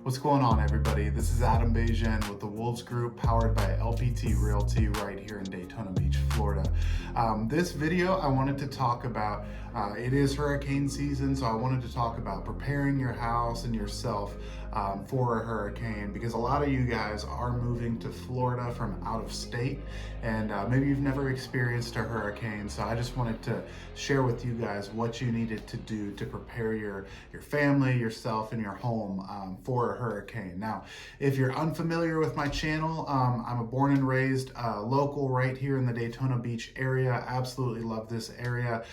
What's going on, everybody? This is Adam Bejan with the Wolves Group, powered by LPT Realty right here in Daytona Beach, Florida. This video I wanted to talk about, it is hurricane season, so I wanted to talk about preparing your house and yourself for a hurricane, because a lot of you guys are moving to Florida from out of state, and maybe you've never experienced a hurricane. So I just wanted to share with you guys what you needed to do to prepare your family, yourself, and your home for a hurricane. Now, if you're unfamiliar with my channel, I'm a born and raised local right here in the Daytona Beach area. Absolutely love this area.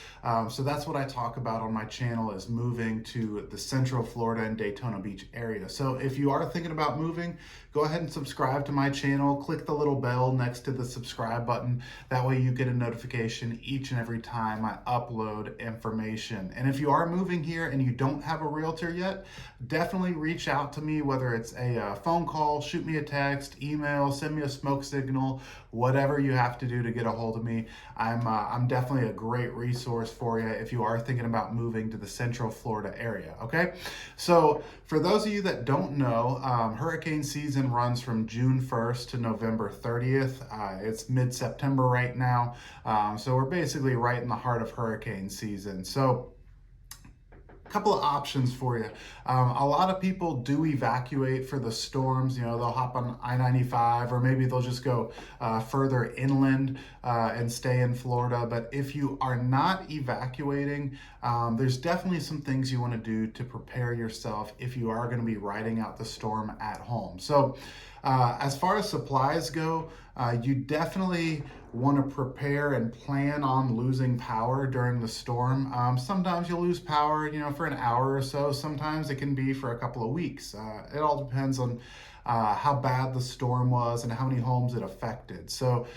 So that's what I talk about on my channel, is moving to the Central Florida and Daytona Beach area. So if you are thinking about moving, go ahead and subscribe to my channel. Click the little bell next to the subscribe button. That way you get a notification each and every time I upload information. And if you are moving here and you don't have a realtor yet, definitely reach out to me, whether it's a phone call, shoot me a text, email, send me a smoke signal, whatever you have to do to get a hold of me. I'm definitely a great resource for you if you are thinking about moving to the Central Florida area, okay? So for those of you that don't know, hurricane season runs from June 1st to November 30th. It's mid-September right now, so we're basically right in the heart of hurricane season. So couple of options for you. A lot of people do evacuate for the storms. You know, they'll hop on I-95, or maybe they'll just go further inland and stay in Florida. But if you are not evacuating, there's definitely some things you want to do to prepare yourself if you are going to be riding out the storm at home. So as far as supplies go, you definitely want to prepare and plan on losing power during the storm. Sometimes you'll lose power, for an hour or so. Sometimes it can be for a couple of weeks. It all depends on how bad the storm was and how many homes it affected. So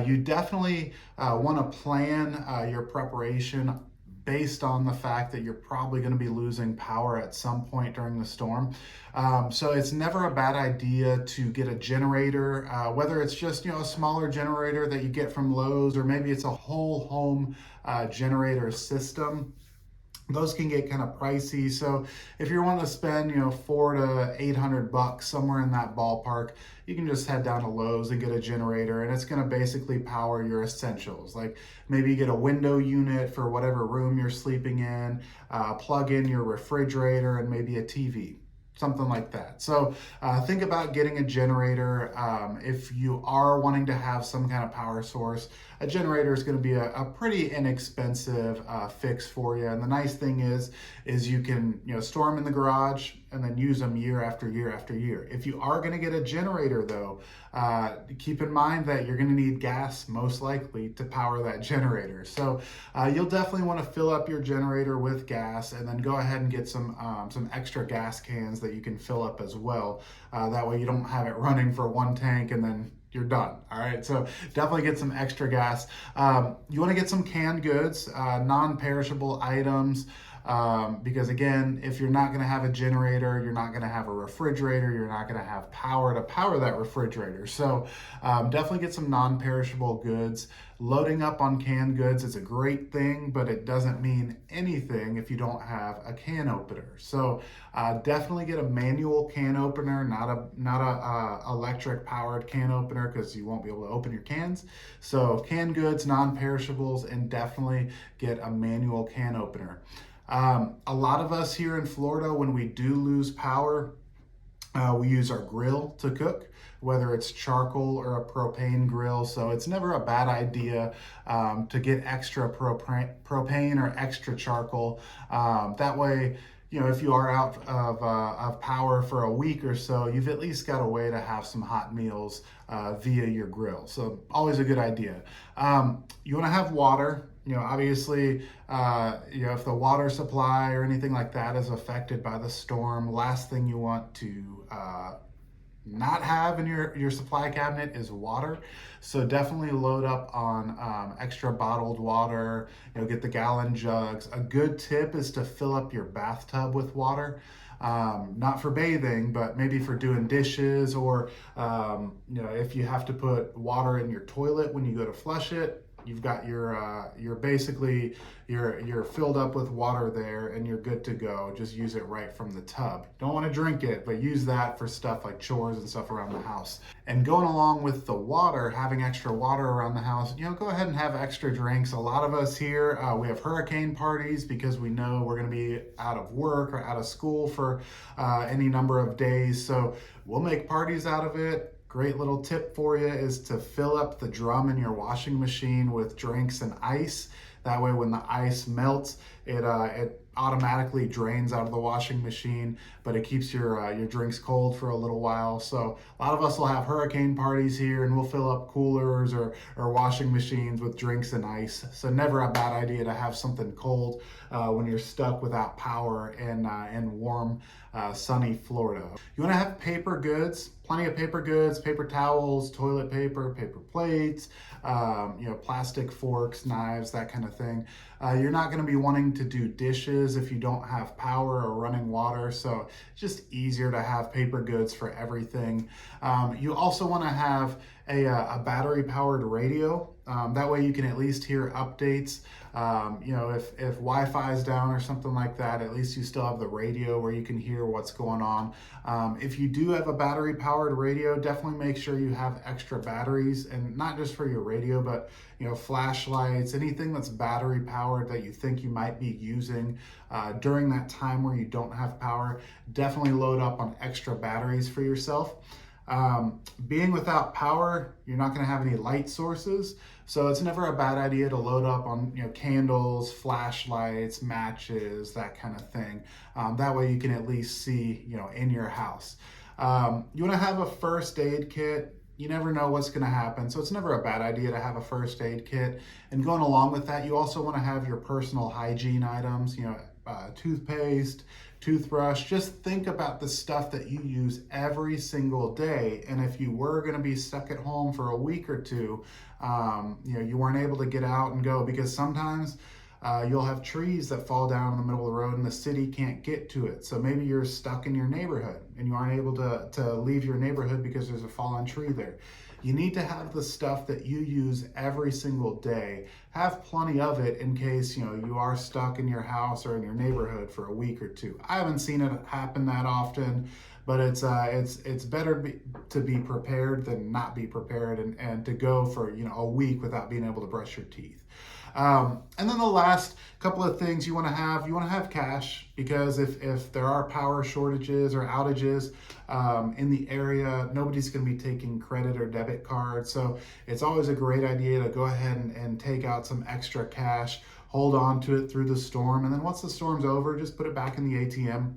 you definitely want to plan your preparation based on the fact that you're probably going to be losing power at some point during the storm. So it's never a bad idea to get a generator, whether it's just a smaller generator that you get from Lowe's, or maybe it's a whole home generator system. Those can get kind of pricey. So if you're wanting to spend, $400 to $800, somewhere in that ballpark, you can just head down to Lowe's and get a generator, and it's going to basically power your essentials. Like maybe you get a window unit for whatever room you're sleeping in, plug in your refrigerator and maybe a TV. Something like that. So think about getting a generator. If you are wanting to have some kind of power source, a generator is going to be a pretty inexpensive fix for you. And the nice thing is you can store them in the garage and then use them year after year after year. If you are going to get a generator, though, keep in mind that you're going to need gas, most likely, to power that generator. So you'll definitely want to fill up your generator with gas, and then go ahead and get some extra gas cans that you can fill up as well. That way you don't have it running for one tank and then you're done. All right, so definitely get some extra gas. You want to get some canned goods, non-perishable items, because again, if you're not going to have a generator, you're not going to have a refrigerator, you're not going to have power to power that refrigerator. So definitely get some non-perishable goods. Loading up on canned goods is a great thing, but it doesn't mean anything if you don't have a can opener. So definitely get a manual can opener, not a electric powered can opener, because you won't be able to open your cans. So canned goods, non-perishables, and definitely get a manual can opener. A lot of us here in Florida, when we do lose power, we use our grill to cook, whether it's charcoal or a propane grill. So it's never a bad idea to get extra propane or extra charcoal. That way, if you are out of power for a week or so, you've at least got a way to have some hot meals via your grill. So always a good idea. You want to have water. Obviously, if the water supply or anything like that is affected by the storm, last thing you want to not have in your supply cabinet is water. So definitely load up on extra bottled water. Get the gallon jugs. A good tip is to fill up your bathtub with water. Not for bathing, but maybe for doing dishes, or if you have to put water in your toilet when you go to flush it, you've got your basically you're filled up with water there and you're good to go. Just use it right from the tub. Don't want to drink it, but use that for stuff like chores and stuff around the house. And going along with the water, having extra water around the house, go ahead and have extra drinks. A lot of us here, we have hurricane parties because we know we're going to be out of work or out of school for any number of days. So we'll make parties out of it. Great little tip for you is to fill up the drum in your washing machine with drinks and ice. That way when the ice melts, it automatically drains out of the washing machine, but it keeps your drinks cold for a little while. So a lot of us will have hurricane parties here and we'll fill up coolers or washing machines with drinks and ice. So never a bad idea to have something cold when you're stuck without power in warm, sunny Florida. You want to have paper goods, plenty of paper goods, paper towels, toilet paper, paper plates, plastic forks, knives, that kind of thing. You're not going to be wanting to do dishes if you don't have power or running water, so it's just easier to have paper goods for everything. You also want to have a battery powered radio. That way you can at least hear updates. If Wi-Fi is down or something like that, at least you still have the radio where you can hear what's going on. If you do have a battery powered radio, definitely make sure you have extra batteries, and not just for your radio, but flashlights, anything that's battery powered that you think you might be using during that time where you don't have power. Definitely load up on extra batteries for yourself. Being without power, you're not going to have any light sources, so it's never a bad idea to load up on candles, flashlights, matches, that kind of thing. That way you can at least see in your house. You want to have a first aid kit. You never know what's going to happen, so it's never a bad idea to have a first aid kit. And going along with that, you also want to have your personal hygiene items, toothpaste, toothbrush. Just think about the stuff that you use every single day. And if you were going to be stuck at home for a week or two, you weren't able to get out and go, because sometimes you'll have trees that fall down in the middle of the road and the city can't get to it. So maybe you're stuck in your neighborhood and you aren't able to leave your neighborhood because there's a fallen tree there. You need to have the stuff that you use every single day. Have plenty of it in case you are stuck in your house or in your neighborhood for a week or two. I haven't seen it happen that often, but it's better to be prepared than not be prepared and to go for a week without being able to brush your teeth. And then the last couple of things you want to have cash, because if there are power shortages or outages in the area, nobody's going to be taking credit or debit cards. So it's always a great idea to go ahead and take out some extra cash, hold on to it through the storm, and then once the storm's over, just put it back in the ATM.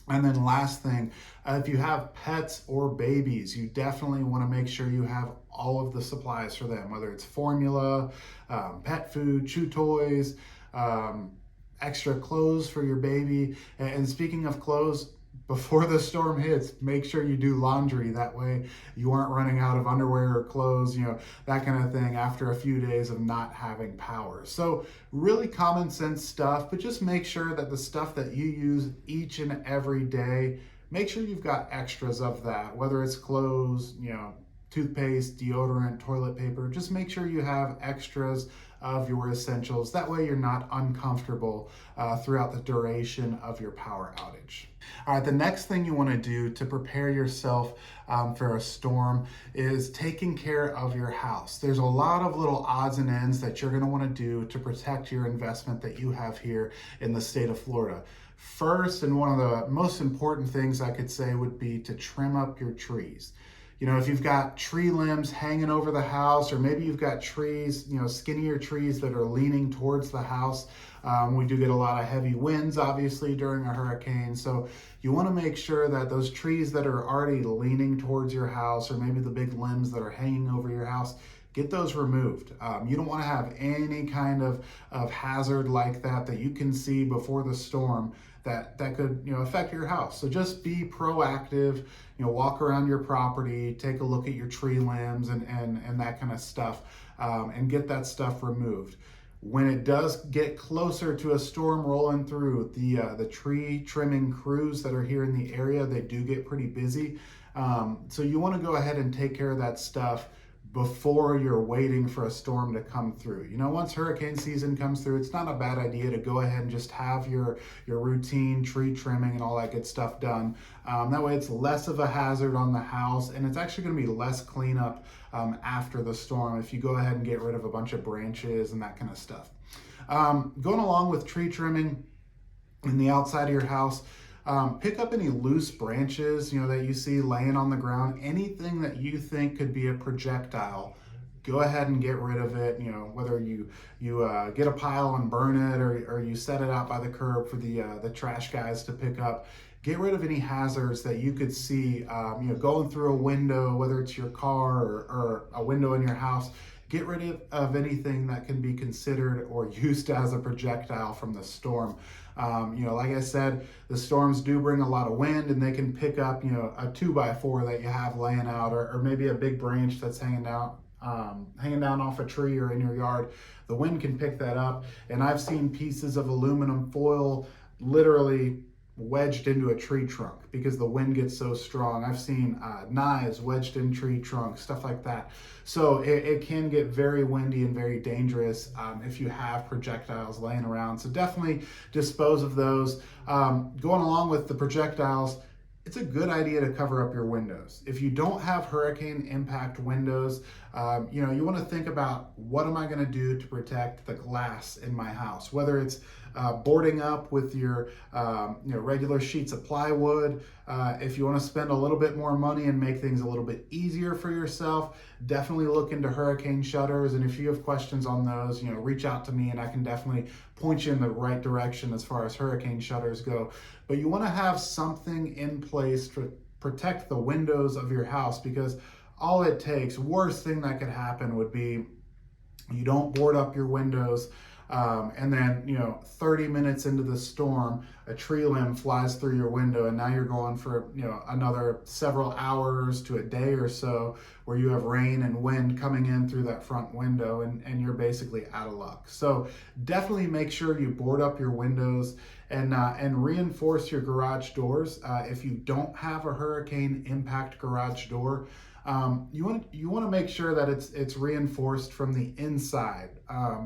And then last thing, if you have pets or babies, you definitely want to make sure you have all of the supplies for them, whether it's formula, pet food, chew toys, extra clothes for your baby. And speaking of clothes, before the storm hits, make sure you do laundry. That way you aren't running out of underwear or clothes, that kind of thing after a few days of not having power. So really common sense stuff, but just make sure that the stuff that you use each and every day, make sure you've got extras of that, whether it's clothes, toothpaste, deodorant, toilet paper. Just make sure you have extras of your essentials. That way you're not uncomfortable throughout the duration of your power outage. All right, the next thing you want to do to prepare yourself for a storm is taking care of your house. There's a lot of little odds and ends that you're going to want to do to protect your investment that you have here in the state of Florida. First, and one of the most important things I could say would be to trim up your trees. If you've got tree limbs hanging over the house, or maybe you've got trees, skinnier trees that are leaning towards the house. We do get a lot of heavy winds, obviously, during a hurricane. So you want to make sure that those trees that are already leaning towards your house, or maybe the big limbs that are hanging over your house, get those removed. You don't want to have any kind of hazard like that you can see before the storm that could affect your house. So just be proactive, walk around your property, take a look at your tree limbs and that kind of stuff, and get that stuff removed. When it does get closer to a storm rolling through, the tree trimming crews that are here in the area, they do get pretty busy. So you want to go ahead and take care of that stuff before you're waiting for a storm to come through. You know, once hurricane season comes through, it's not a bad idea to go ahead and just have your routine tree trimming and all that good stuff done. That way it's less of a hazard on the house, and it's actually going to be less cleanup after the storm if you go ahead and get rid of a bunch of branches and that kind of stuff. Going along with tree trimming in the outside of your house, pick up any loose branches, that you see laying on the ground. Anything that you think could be a projectile, go ahead and get rid of it. Whether you get a pile and burn it, or you set it out by the curb for the trash guys to pick up. Get rid of any hazards that you could see, going through a window, whether it's your car or a window in your house. Get rid of anything that can be considered or used as a projectile from the storm. Like I said, the storms do bring a lot of wind, and they can pick up, a 2x4 that you have laying out, or maybe a big branch that's hanging down off a tree or in your yard. The wind can pick that up, and I've seen pieces of aluminum foil literally wedged into a tree trunk because the wind gets so strong. I've seen knives wedged in tree trunks, stuff like that. So it can get very windy and very dangerous if you have projectiles laying around. So definitely dispose of those. Going along with the projectiles, it's a good idea to cover up your windows. If you don't have hurricane impact windows, you want to think about, what am I going to do to protect the glass in my house? Whether it's boarding up with your regular sheets of plywood. If you want to spend a little bit more money and make things a little bit easier for yourself, definitely look into hurricane shutters. And if you have questions on those, reach out to me and I can definitely point you in the right direction as far as hurricane shutters go. But you want to have something in place to protect the windows of your house, because all it takes, worst thing that could happen would be you don't board up your windows, and then 30 minutes into the storm, a tree limb flies through your window, and now you're going for another several hours to a day or so where you have rain and wind coming in through that front window, and you're basically out of luck. So definitely make sure you board up your windows and reinforce your garage doors. If you don't have a hurricane impact garage door, you want to make sure that it's reinforced from the inside,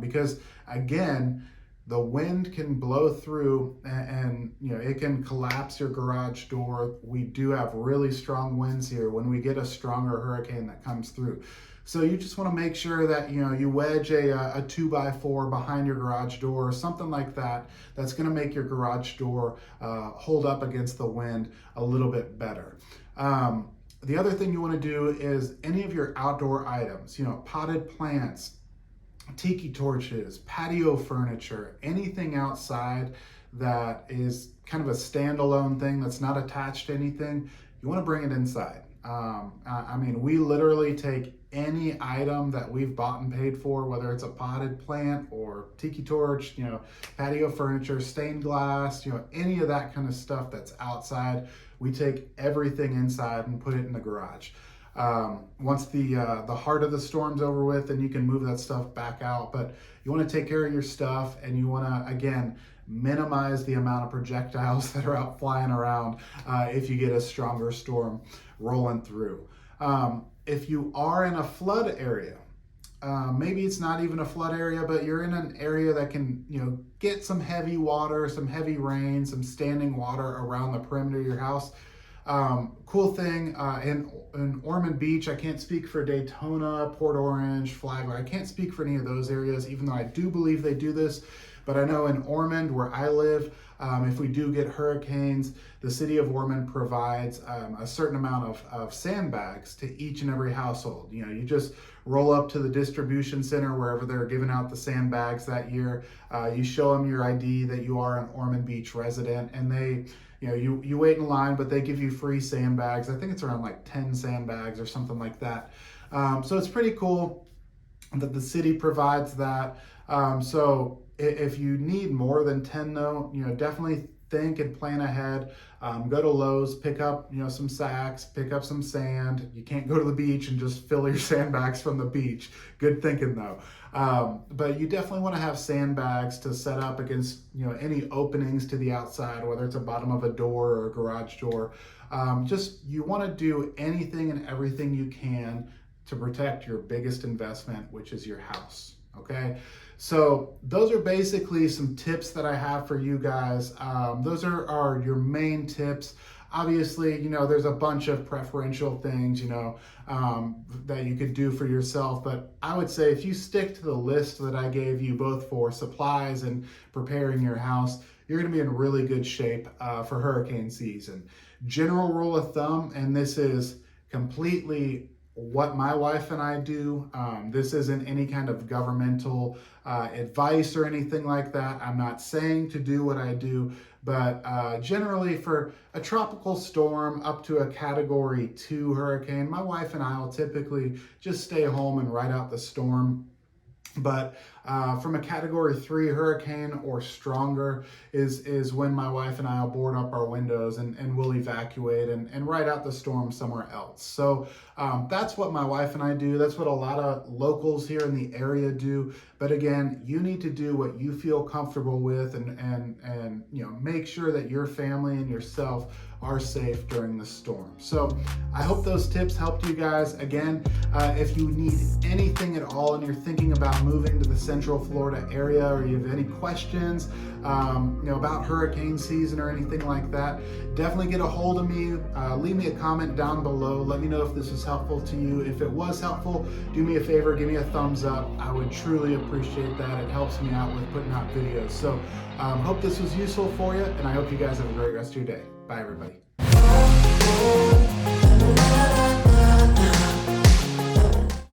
because again, the wind can blow through and it can collapse your garage door. We do have really strong winds here when we get a stronger hurricane that comes through. So you just want to make sure that you wedge a 2x4 behind your garage door or something like that. That's going to make your garage door hold up against the wind a little bit better. The other thing you want to do is any of your outdoor items, potted plants, tiki torches, patio furniture, anything outside that is kind of a standalone thing that's not attached to anything, you want to bring it inside. We literally take any item that we've bought and paid for, whether it's a potted plant or tiki torch, patio furniture, stained glass, any of that kind of stuff that's outside, we take everything inside and put it in the garage. Once the heart of the storm's over with, then you can move that stuff back out. But you want to take care of your stuff, and you want to, again, minimize the amount of projectiles that are out flying around if you get a stronger storm rolling through. If you are in a flood area, maybe it's not even a flood area, but you're in an area that can, get some heavy water, some heavy rain, some standing water around the perimeter of your house. Cool thing, in Ormond Beach, I can't speak for Daytona, Port Orange, Flagler. I can't speak for any of those areas, even though I do believe they do this. But I know in Ormond, where I live, if we do get hurricanes, the city of Ormond provides a certain amount of sandbags to each and every household. You just roll up to the distribution center wherever they're giving out the sandbags that year. You show them your ID that you are an Ormond Beach resident, and they, you wait in line, but they give you free sandbags. I think it's around like 10 sandbags or something like that. So it's pretty cool that the city provides that. So if you need more than 10 though, definitely think and plan ahead. Go to Lowe's, pick up, some sacks, pick up some sand. You can't go to the beach and just fill your sandbags from the beach. Good thinking though. But you definitely want to have sandbags to set up against, any openings to the outside, whether it's a bottom of a door or a garage door. You want to do anything and everything you can to protect your biggest investment, which is your house. Okay, so those are basically some tips that I have for you guys. Those are your main tips. Obviously, you know, there's a bunch of preferential things, you know, that you could do for yourself. But I would say if you stick to the list that I gave you, both for supplies and preparing your house, you're going to be in really good shape for hurricane season. General rule of thumb, and this is completely what my wife and I do. This isn't any kind of governmental advice or anything like that. I'm not saying to do what I do, but generally for a tropical storm up to a Category 2 hurricane, my wife and I will typically just stay home and ride out the storm. But from a Category 3 hurricane or stronger is when my wife and I will board up our windows and we'll evacuate and ride out the storm somewhere else. So that's what my wife and I do. That's what a lot of locals here in the area do. But again, you need to do what you feel comfortable with and you know, make sure that your family and yourself are safe during the storm. So I hope those tips helped you guys. Again, if you need anything at all and you're thinking about moving to the Central Florida area, or you have any questions you know, about hurricane season or anything like that, definitely get a hold of me. Leave me a comment down below. Let me know if this was helpful to you. If it was helpful, do me a favor, give me a thumbs up. I would truly appreciate that. It helps me out with putting out videos. So hope this was useful for you, and I hope you guys have a great rest of your day. Bye, everybody.